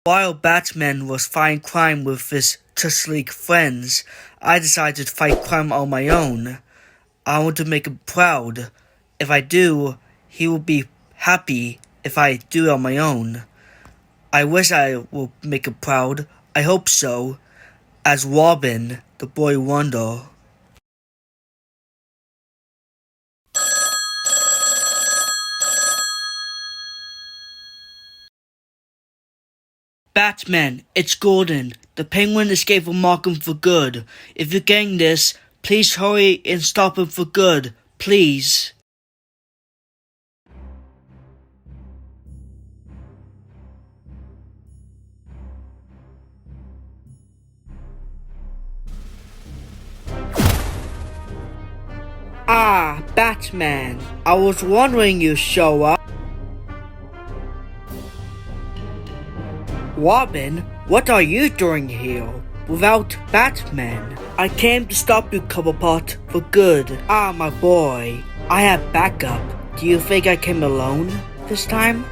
While Batman was fighting crime with his Justice League friends, I decided to fight crime on my own. I want to make him proud. If I do, he will be happy if I do it on my own. I wish I will make him proud. I hope so. As Robin, the boy wonder. Batman, it's Gordon. The Penguin escaped from Arkham for good. If you're getting this, please hurry and stop him for good. Please. Ah, Batman. I was wondering you'd show up. Robin, what are you doing here without Batman? I came to stop you, Cobblepot, for good. Ah, my boy, I have backup. Do you think I came alone this time?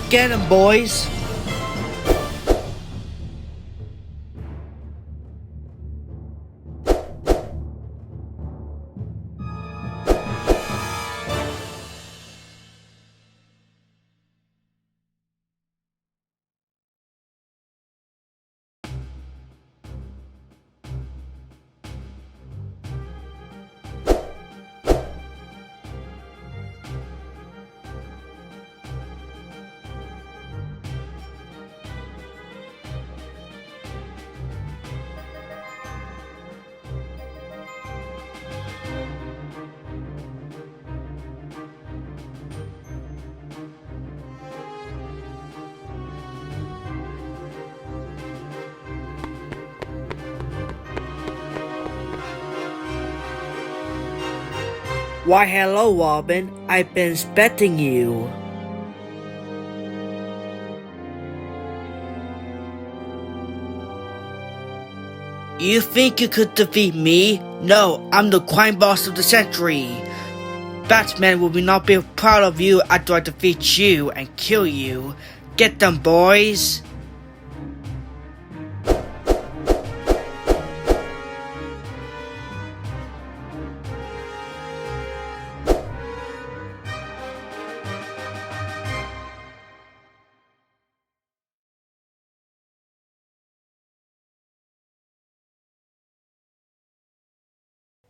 Get 'em, boys! Why hello, Robin. I've been expecting you. You think you could defeat me? No, I'm the crime boss of the century. Batman will not be proud of you after I defeat you and kill you. Get them, boys!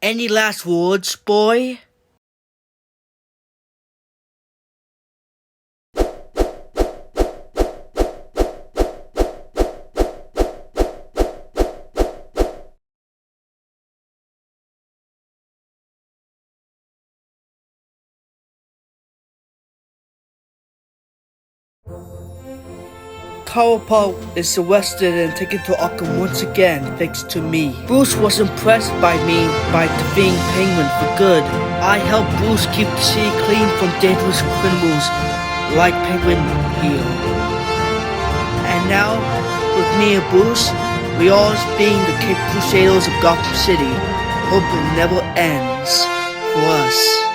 Any last words, boy? Cobblepot is arrested and taken to Arkham once again thanks to me. Bruce was impressed by me by defeating Penguin for good. I helped Bruce keep the city clean from dangerous criminals like Penguin here. And now, with me and Bruce, we all being the Cape Crusaders of Gotham City. Hope it never ends for us.